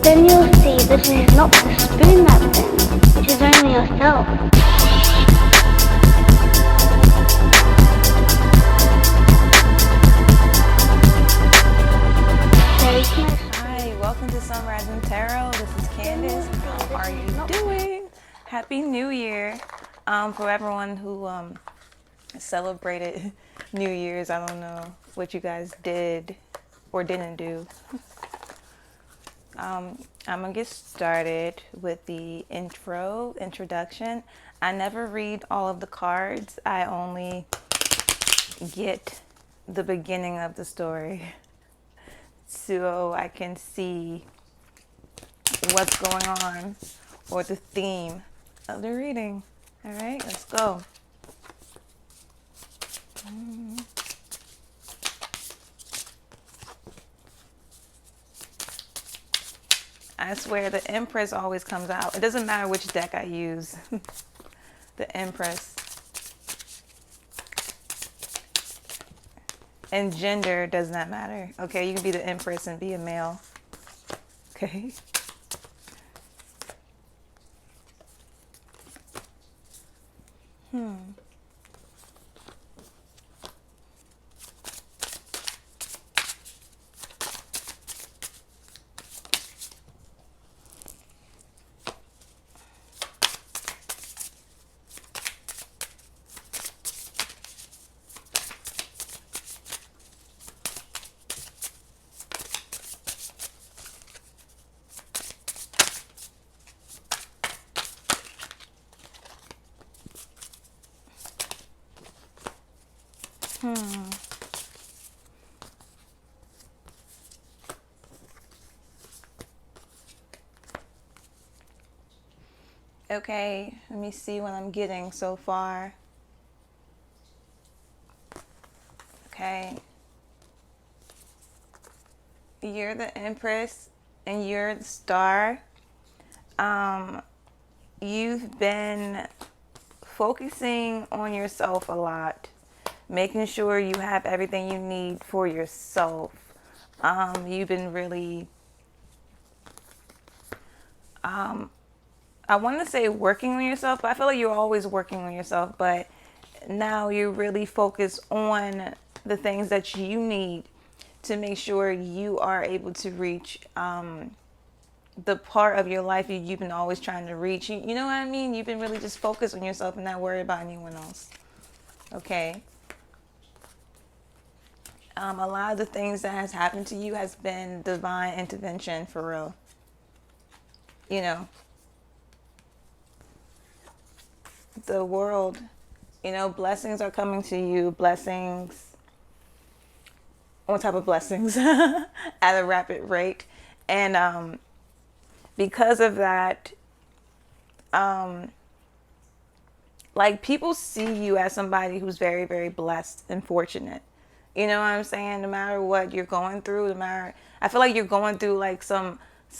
then you'll see that it is not the spoon that sings, it is only yourself. Hi, welcome to Sunrise and Tarot. This is Candace. How are you doing? Happy New Year. For everyone who celebrated New Year's, I don't know what you guys did or didn't do. I'm gonna get started with the introduction. I never read all of the cards. I only get the beginning of the story so I can see what's going on or the theme of the reading. All right, let's go. I swear the Empress always comes out. It doesn't matter which deck I use. The Empress. And gender does not matter. Okay, you can be the Empress and be a male. Okay. Okay, let me see what I'm getting so far. Okay. You're the Empress and you're the Star. You've been focusing on yourself a lot, making sure you have everything you need for yourself. You've been really, I want to say working on yourself, but I feel like you're always working on yourself, but now you really focus on the things that you need to make sure you are able to reach the part of your life you've been always trying to reach. You know what I mean? You've been really just focused on yourself and not worry about anyone else. Okay. A lot of the things that has happened to you has been divine intervention for real. You know, the world, blessings are coming to you, blessings on top of blessings at a rapid rate. And because of that, like people see you as somebody who's very, very blessed and fortunate. You know what I'm saying? No matter what you're going through, I feel like you're going through like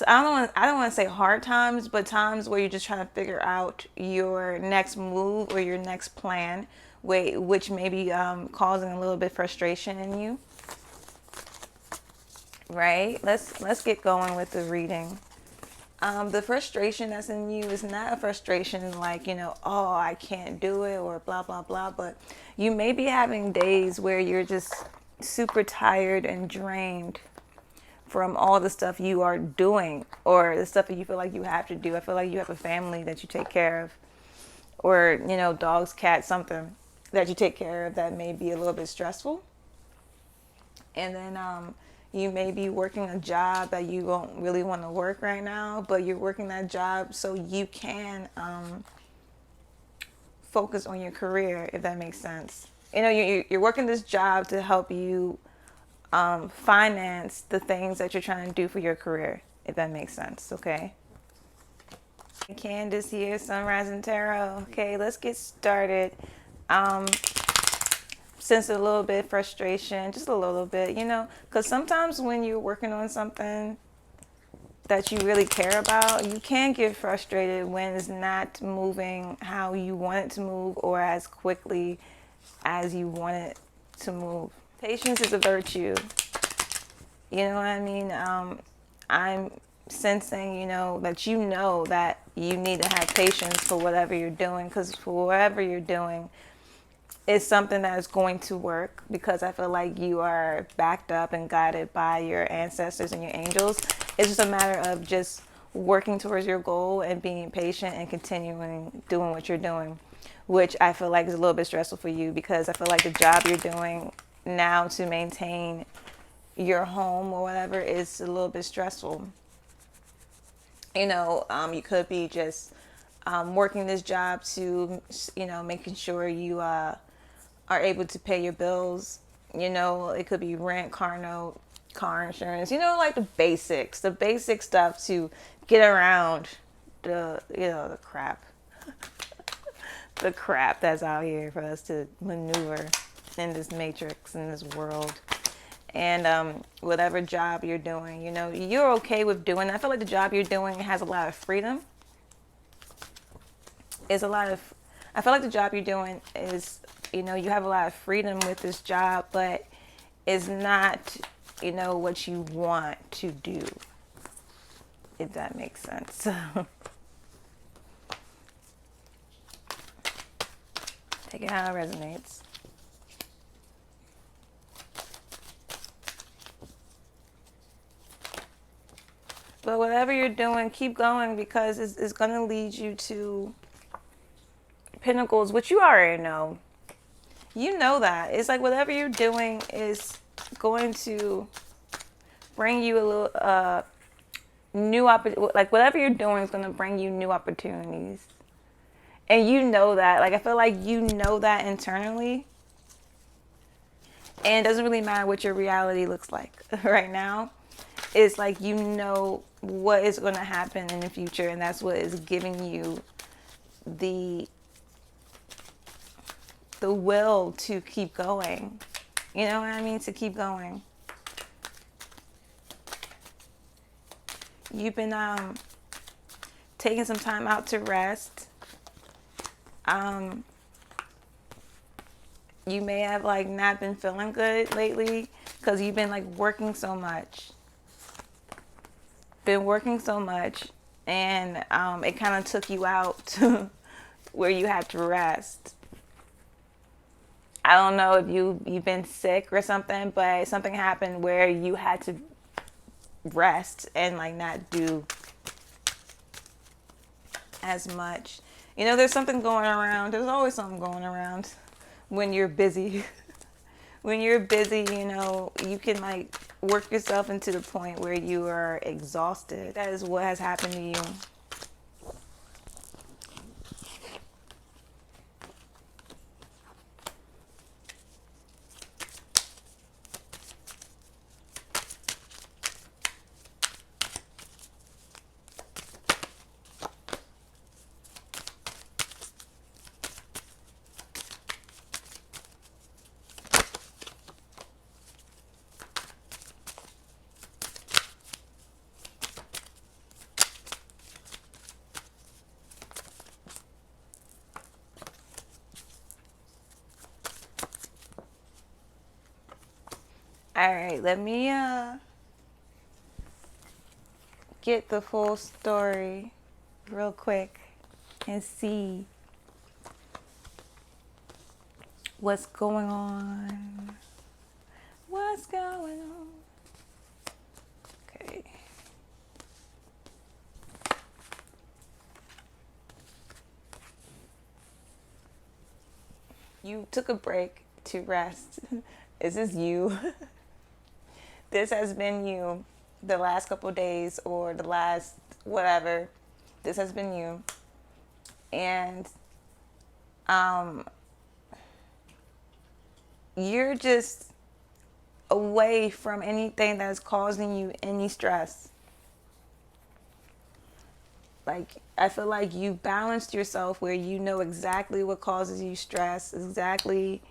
I don't want to say hard times, but times where you're just trying to figure out your next move or your next plan, which may be causing a little bit of frustration in you. Right? Let's get going with the reading. The frustration that's in you is not a frustration like, oh, I can't do it or blah, blah, blah. But you may be having days where you're just super tired and drained from all the stuff you are doing or the stuff that you feel like you have to do. I feel like you have a family that you take care of or, dogs, cats, something that you take care of that may be a little bit stressful. And then you may be working a job that you don't really want to work right now, but you're working that job so you can focus on your career, if that makes sense. You're working this job to help you finance the things that you're trying to do for your career, if that makes sense, okay? Candace here, Sunrise and Tarot. Okay, let's get started. Sense a little bit of frustration, just a little bit, because sometimes when you're working on something that you really care about, you can get frustrated when it's not moving how you want it to move or as quickly as you want it to move. Patience is a virtue. You know what I mean? I'm sensing, that that you need to have patience for whatever you're doing, because for whatever you're doing is something that is going to work, because I feel like you are backed up and guided by your ancestors and your angels. It's just a matter of just working towards your goal and being patient and continuing doing what you're doing, which I feel like is a little bit stressful for you, because I feel like the job you're doing now to maintain your home or whatever is a little bit stressful. You could be just working this job to, making sure you are able to pay your bills. It could be rent, car note, car insurance, like the basic stuff to get around the crap, the crap that's out here for us to maneuver in this matrix, in this world. And whatever job you're doing, you're okay with doing. I feel like the job you're doing has a lot of freedom. I feel like the job you're doing is, you have a lot of freedom with this job, but it's not, what you want to do, if that makes sense. Take it how it resonates. But whatever you're doing, keep going, because it's going to lead you to pinnacles, which you already know. You know that. It's like whatever you're doing is going to bring you a little like whatever you're doing is going to bring you new opportunities. And you know that. Like, I feel like you know that internally. And it doesn't really matter what your reality looks like right now. It's like you know what is going to happen in the future, and that's what is giving you the will to keep going. You know what I mean? To keep going. You've been taking some time out to rest. You may have like not been feeling good lately because you've been like working so much. And it kind of took you out to where you had to rest. I don't know if you've been sick or something, but something happened where you had to rest and like not do as much. There's something going around. There's always something going around when you're busy. When you're busy, you can like work yourself into the point where you are exhausted. That is what has happened to you. All right, let me get the full story real quick and see what's going on. What's going on? Okay. You took a break to rest. Is this you? This has been you the last couple of days or the last whatever. This has been you. And you're just away from anything that's causing you any stress. Like, I feel like you balanced yourself where you know exactly what causes you stress, exactly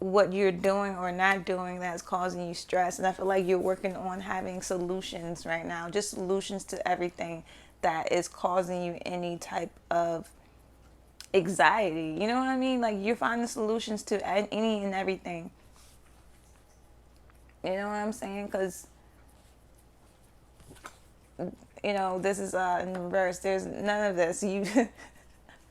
what you're doing or not doing that's causing you stress. And I feel like you're working on having solutions right now, just solutions to everything that is causing you any type of anxiety. You know what I mean? Like, you're finding solutions to any and everything. You know what I'm saying? Because this is in reverse. There's none of this.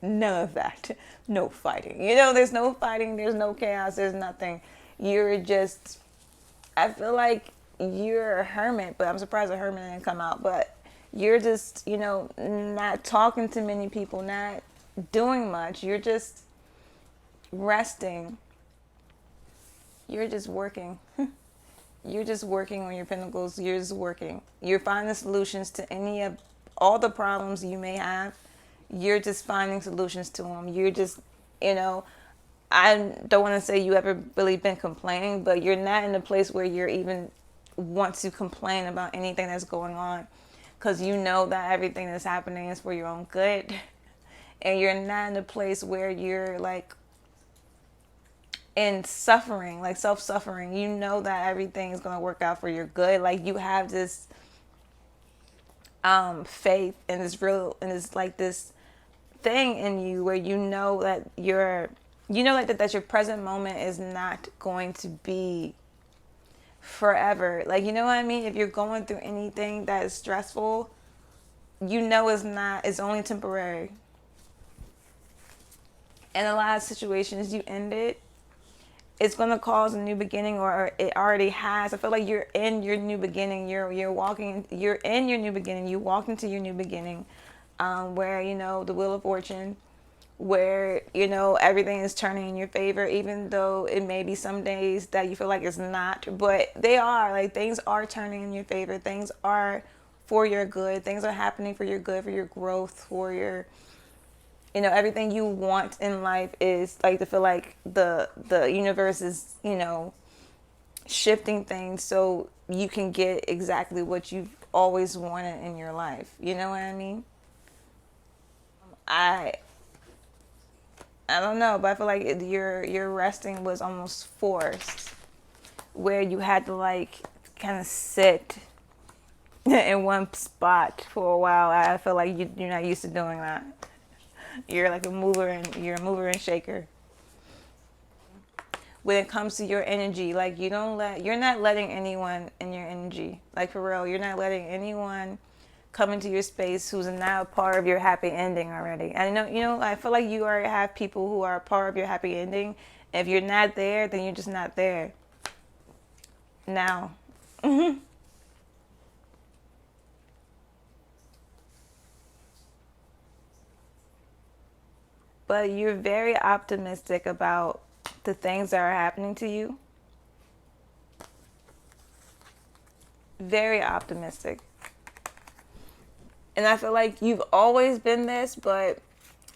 None of that. No fighting. There's no fighting. There's no chaos. There's nothing. You're just, I feel like you're a hermit, but I'm surprised a hermit didn't come out. But you're just, not talking to many people, not doing much. You're just resting. You're just working. You're just working on your pinnacles. You're just working. You're finding solutions to all the problems you may have. You're just finding solutions to them. You're just, I don't want to say you ever really been complaining, but you're not in a place where you're even want to complain about anything that's going on, because you know that everything that's happening is for your own good. And you're not in a place where you're like in suffering, like self-suffering. You know that everything is going to work out for your good. Like you have this faith and this real, and it's like this thing in you where you know that that your present moment is not going to be forever. Like, you know what I mean? If you're going through anything that is stressful, it's only temporary. In a lot of situations, you end it, it's going to cause a new beginning, or it already has. I feel like you're in your new beginning. You're in your new beginning. You walked into your new beginning, where, the wheel of fortune, where, everything is turning in your favor, even though it may be some days that you feel like it's not, but they are. Like, things are turning in your favor. Things are for your good. Things are happening for your good, for your growth, for your, everything you want in life is like to feel like the universe is, shifting things so you can get exactly what you've always wanted in your life. You know what I mean? I don't know, but I feel like your resting was almost forced, where you had to like kind of sit in one spot for a while. I feel like you're not used to doing that. You're like you're a mover and shaker. When it comes to your energy, like you're not letting anyone in your energy. Like, for real, you're not letting anyone come into your space who's now part of your happy ending already. And I feel like you already have people who are a part of your happy ending. If you're not there, then you're just not there. Now. But you're very optimistic about the things that are happening to you. Very optimistic. And I feel like you've always been this, but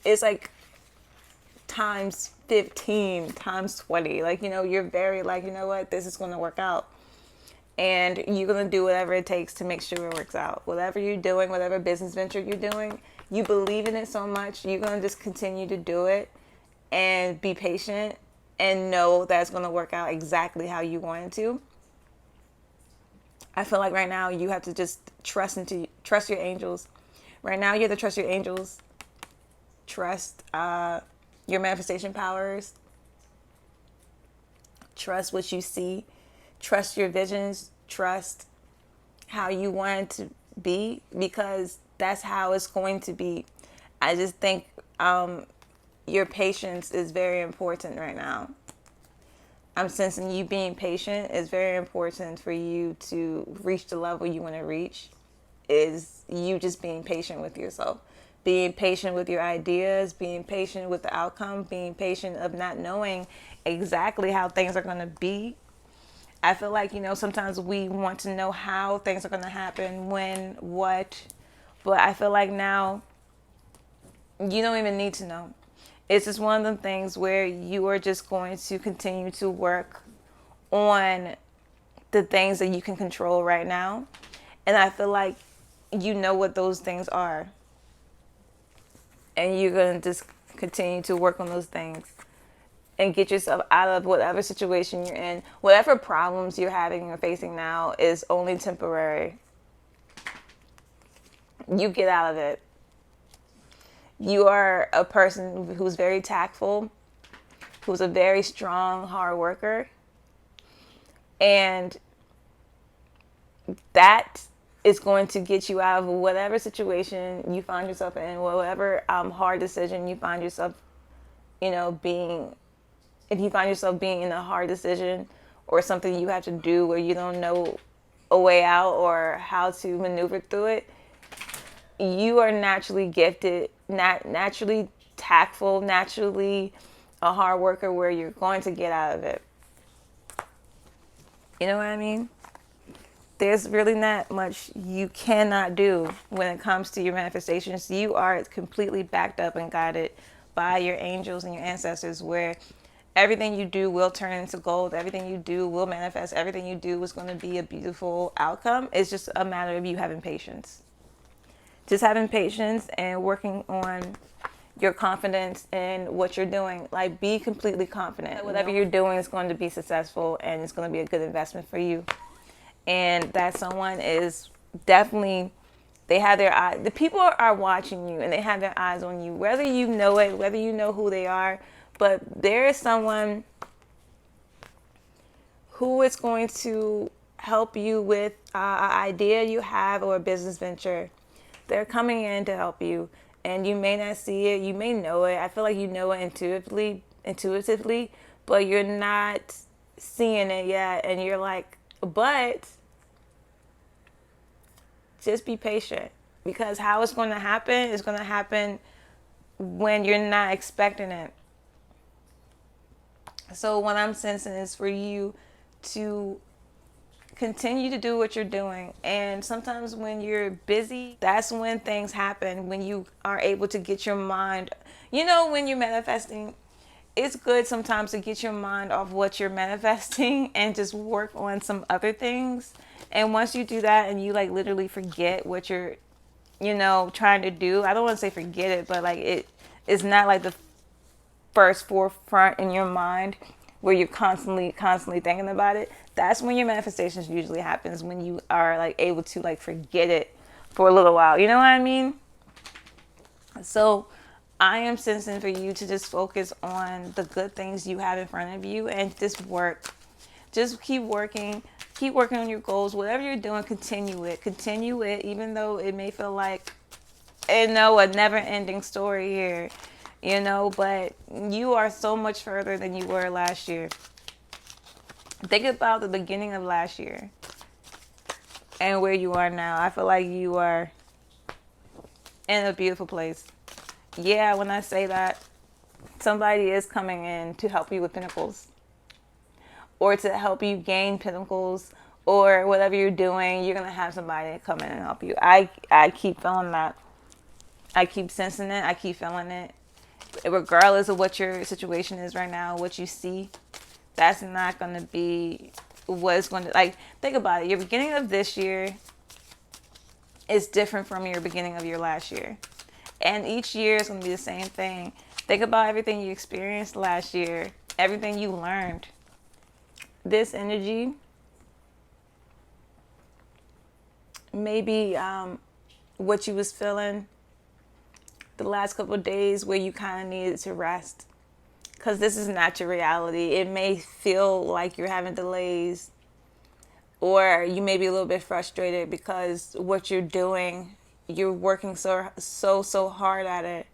it's like times 15, times 20. Like, you're very like, you know what, this is going to work out. And you're going to do whatever it takes to make sure it works out. Whatever you're doing, whatever business venture you're doing, you believe in it so much, you're going to just continue to do it and be patient and know that it's going to work out exactly how you want it to. I feel like right now you have to just trust your angels. Right now you have to trust your angels. Trust your manifestation powers. Trust what you see. Trust your visions. Trust how you want it to be, because that's how it's going to be. I just think your patience is very important right now. I'm sensing you being patient is very important for you to reach the level you want to reach. Is you just being patient with yourself, being patient with your ideas, being patient with the outcome, being patient of not knowing exactly how things are going to be. I feel like, sometimes we want to know how things are going to happen, when, what, but I feel like now you don't even need to know. It's just one of the things where you are just going to continue to work on the things that you can control right now. And I feel like you know what those things are. And you're going to just continue to work on those things and get yourself out of whatever situation you're in. Whatever problems you're having or facing now is only temporary. You get out of it. You are a person who's very tactful, who's a very strong, hard worker. And that it's going to get you out of whatever situation you find yourself in, whatever hard decision you find yourself, being. If you find yourself being in a hard decision or something you have to do where you don't know a way out or how to maneuver through it, you are naturally gifted, naturally tactful, naturally a hard worker where you're going to get out of it. You know what I mean? There's really not much you cannot do when it comes to your manifestations. You are completely backed up and guided by your angels and your ancestors, where everything you do will turn into gold. Everything you do will manifest. Everything you do is going to be a beautiful outcome. It's just a matter of you having patience. Just having patience and working on your confidence in what you're doing. Like, be completely confident that whatever you're doing is going to be successful and it's going to be a good investment for you. And that someone is definitely, they have their eye. The people are watching you and they have their eyes on you, whether you know it, whether you know who they are. But there is someone who is going to help you with an idea you have or a business venture. They're coming in to help you, and you may not see it. You may know it. I feel like you know it intuitively, but you're not seeing it yet. And you're like, but just be patient, because how it's going to happen is going to happen when you're not expecting it. So what I'm sensing is for you to continue to do what you're doing. And sometimes when you're busy, that's when things happen, when you are able to get your mind, when you're manifesting, it's good sometimes to get your mind off what you're manifesting and just work on some other things. And once you do that and you like literally forget what you're, trying to do, I don't want to say forget it, but like it's not like the first forefront in your mind where you're constantly thinking about it. That's when your manifestations usually happens, when you are like able to like forget it for a little while. You know what I mean? So I am sensing for you to just focus on the good things you have in front of you and just work. Just keep working. Keep working on your goals. Whatever you're doing, continue it, even though it may feel like, a never-ending story here, but you are so much further than you were last year. Think about the beginning of last year and where you are now. I feel like you are in a beautiful place. Yeah, when I say that, somebody is coming in to help you with pinnacles, or to help you gain pinnacles, or whatever you're doing, you're going to have somebody come in and help you. I keep feeling that. I keep sensing it. I keep feeling it. Regardless of what your situation is right now, what you see, that's not going to be what's going to, like, think about it. Your beginning of this year is different from your beginning of your last year. And each year is going to be the same thing. Think about everything you experienced last year, everything you learned. This energy, maybe what you was feeling the last couple of days where you kind of needed to rest. Because this is not your reality. It may feel like you're having delays, or you may be a little bit frustrated because what you're doing, you're working so hard at it,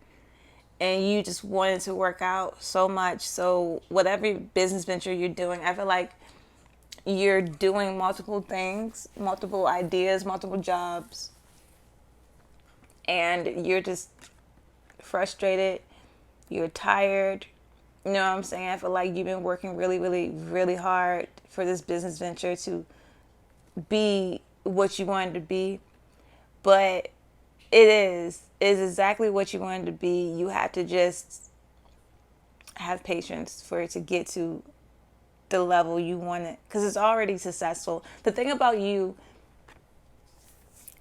and you just wanted to work out so much. So whatever business venture you're doing, I feel like you're doing multiple things, multiple ideas, multiple jobs, and you're just frustrated, you're tired. You know what I'm saying? I feel like you've been working really, really, really hard for this business venture to be what you wanted to be. But it is exactly what you wanted to be. You have to just have patience for it to get to the level you want it, because it's already successful. The thing about you,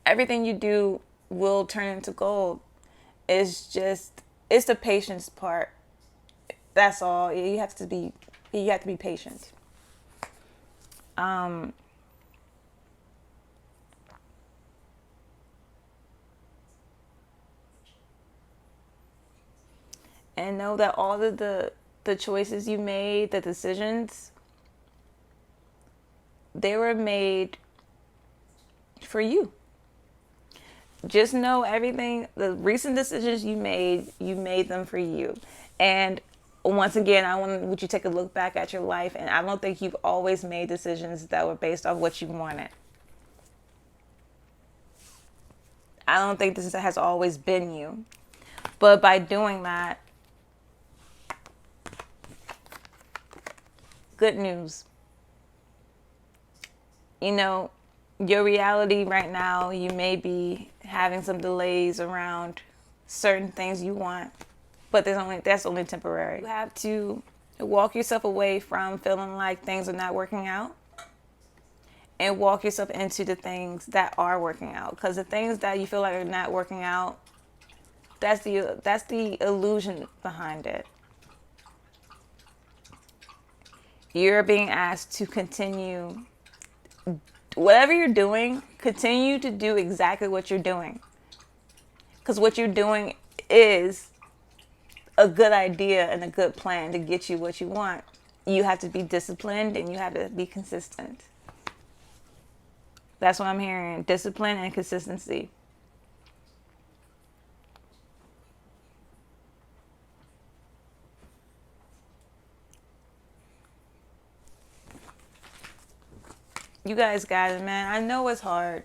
everything you do will turn into gold. It's the patience part. That's all. You have to be patient. And know that all of the choices you made, the decisions, they were made for you. just know everything, the recent decisions you made them for you. And once again, I want you to take a look back at your life, and I don't think you've always made decisions that were based off what you wanted. I don't think this has always been you. But by doing that, good news. You know, your reality right now, you may be having some delays around certain things you want, but that's only temporary. You have to walk yourself away from feeling like things are not working out and walk yourself into the things that are working out. Because the things that you feel like are not working out, that's the illusion behind it. You're being asked to continue whatever you're doing, continue to do exactly what you're doing. Because what you're doing is a good idea and a good plan to get you what you want. You have to be disciplined and you have to be consistent. That's what I'm hearing. Discipline and consistency. You guys got it, man. I know it's hard.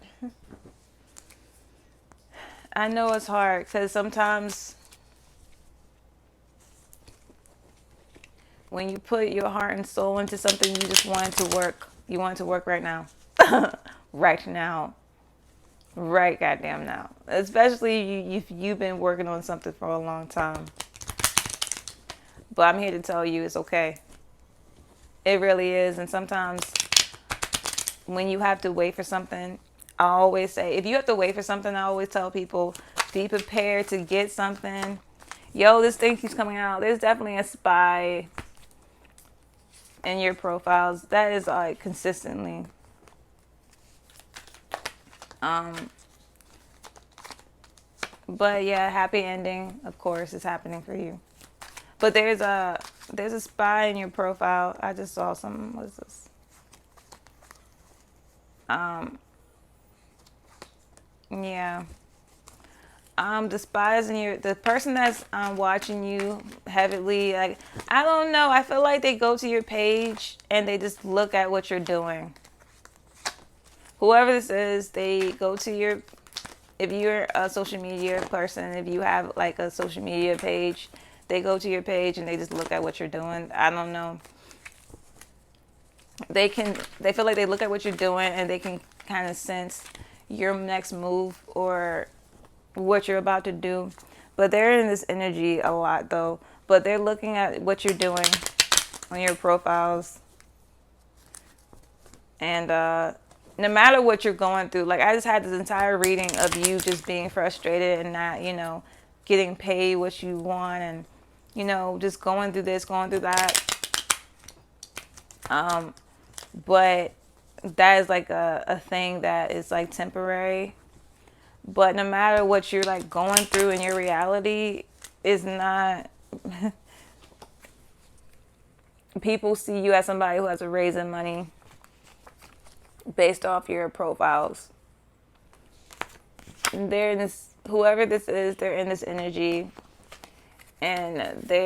I know it's hard because sometimes when you put your heart and soul into something, you just want it to work. You want it to work right now. Right now. Right goddamn now. Especially if you've been working on something for a long time. But I'm here to tell you it's okay. It really is. And sometimes when you have to wait for something, I always say, if you have to wait for something, I always tell people, be prepared to get something. Yo, this thing keeps coming out. There's definitely a spy in your profiles. That is like consistently. But yeah, happy ending, of course, is happening for you. But there's a spy in your profile. I just saw some. What is this? Yeah. The spies in the person that's watching you heavily, like, I don't know. I feel like they go to your page and they just look at what you're doing. Whoever this is, they go to your, if you're a social media person, if you have like a social media page, they go to your page and they just look at what you're doing. I don't know. They feel like they look at what you're doing and they can kind of sense your next move or what you're about to do. But they're in this energy a lot though. But they're looking at what you're doing on your profiles. And no matter what you're going through, like I just had this entire reading of you just being frustrated and not, getting paid what you want and, just going through this, going through that. But that is like a thing that is like temporary. But no matter what you're like going through in your reality is not, people see you as somebody who has a raise in money based off your profiles. They're in this, whoever this is, they're in this energy and they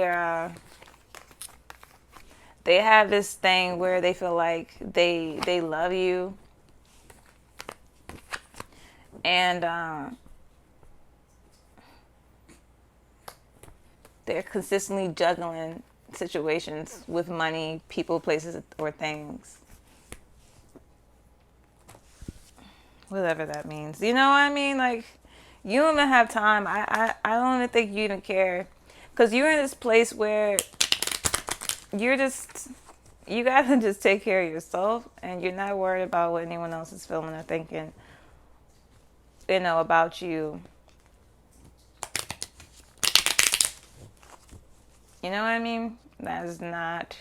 have this thing where they feel like they love you. And they're consistently juggling situations with money, people, places, or things. Whatever that means. You know what I mean? Like, you don't even have time. I don't even think you even care. Because you're in this place where you gotta just take care of yourself. And you're not worried about what anyone else is feeling or thinking, about you. You know what I mean? That is not...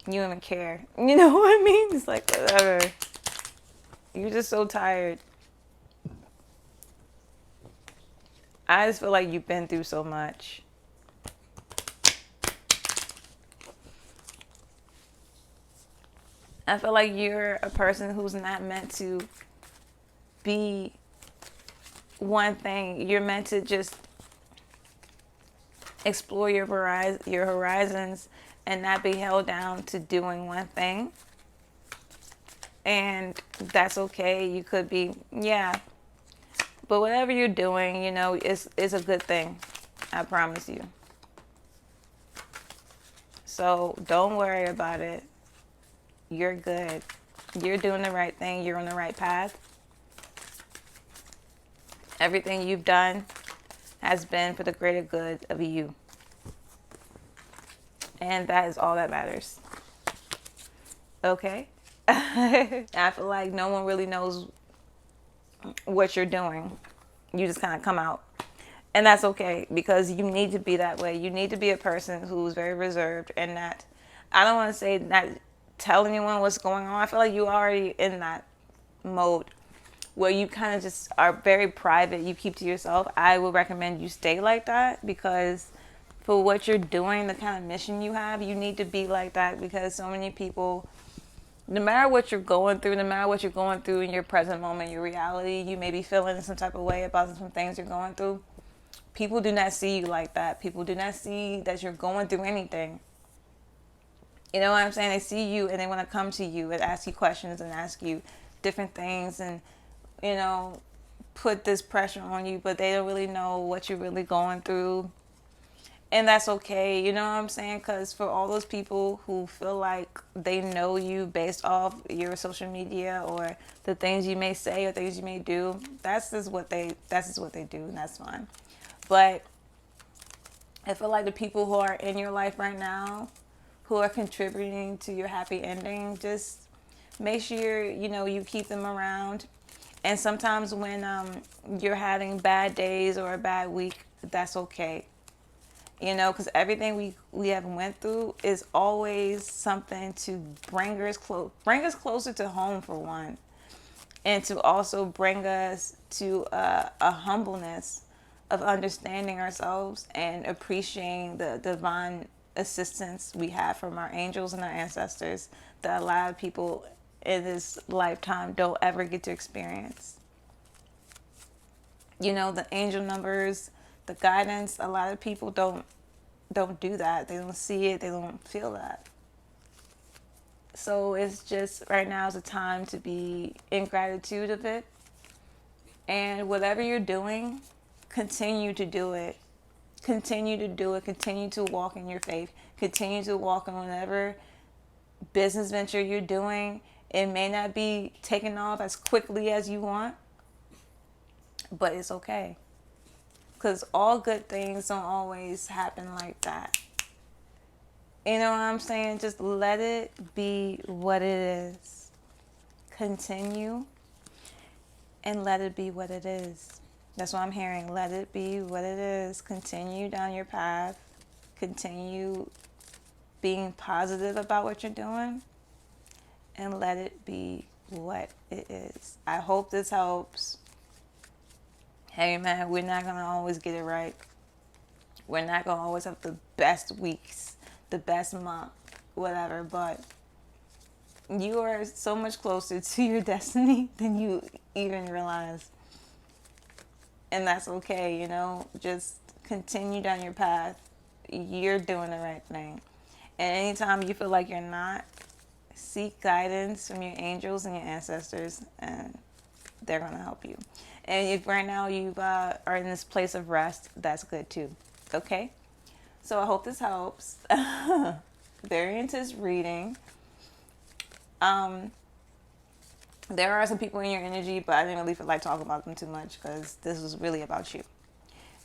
You don't even care. You know what I mean? It's like, whatever. You're just so tired. I just feel like you've been through so much. I feel like you're a person who's not meant to be one thing. You're meant to just explore your horizons and not be held down to doing one thing. And that's okay. You could be, yeah. But whatever you're doing, is a good thing. I promise you. So don't worry about it. You're good. You're doing the right thing. You're on the right path. Everything you've done has been for the greater good of you. And that is all that matters. Okay? I feel like no one really knows what you're doing. You just kind of come out. And that's okay, because you need to be that way. You need to be a person who's very reserved and not, I don't want to say not tell anyone what's going on. I feel like you're already in that mode where you kind of just are very private. You keep to yourself. I would recommend you stay like that, because for what you're doing, the kind of mission you have, you need to be like that, because so many people, no matter what you're going through, in your present moment, your reality, you may be feeling some type of way about some things you're going through. People do not see you like that. People do not see that you're going through anything. You know what I'm saying? They see you and they want to come to you and ask you questions and ask you different things and, put this pressure on you, but they don't really know what you're really going through. And that's okay, you know what I'm saying? Because for all those people who feel like they know you based off your social media or the things you may say or things you may do, that's just what they do, and that's fine. But I feel like the people who are in your life right now, who are contributing to your happy ending, just make sure, you keep them around. And sometimes when you're having bad days or a bad week, that's okay. Because everything we have went through is always something to bring us closer to home, for one, and to also bring us to a humbleness of understanding ourselves and appreciating the divine assistance we have from our angels and our ancestors that a lot of people in this lifetime don't ever get to experience. The angel numbers, the guidance, a lot of people don't do that. They don't see it. They don't feel that. So it's just, right now is a time to be in gratitude of it. And whatever you're doing, continue to do it. Continue to do it. Continue to walk in your faith. Continue to walk in whatever business venture you're doing. It may not be taking off as quickly as you want, but it's okay. Because all good things don't always happen like that. You know what I'm saying? Just let it be what it is. Continue and let it be what it is. That's what I'm hearing. Let it be what it is. Continue down your path. Continue being positive about what you're doing. And let it be what it is. I hope this helps. Hey man, we're not going to always get it right. We're not going to always have the best weeks, the best month, whatever. But you are so much closer to your destiny than you even realize. And that's okay, Just continue down your path. You're doing the right thing. And anytime you feel like you're not, seek guidance from your angels and your ancestors, and they're going to help you. And if right now you are in this place of rest, that's good too. Okay? So I hope this helps. Very intense reading. There are some people in your energy, but I didn't really feel like talking about them too much because this was really about you.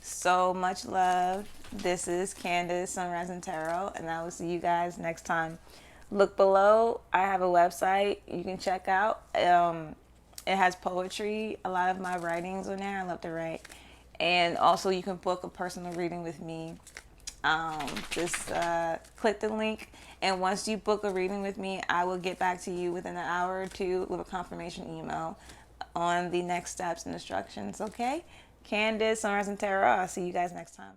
So much love. This is Candace, Sunrise and Tarot, and I will see you guys next time. Look below. I have a website you can check out. It has poetry, a lot of my writings on there. I love to write. And also you can book a personal reading with me. Just click the link. And once you book a reading with me, I will get back to you within an hour or two with a confirmation email on the next steps and instructions. Okay? Candace, Sunrise and Tarot. I'll see you guys next time.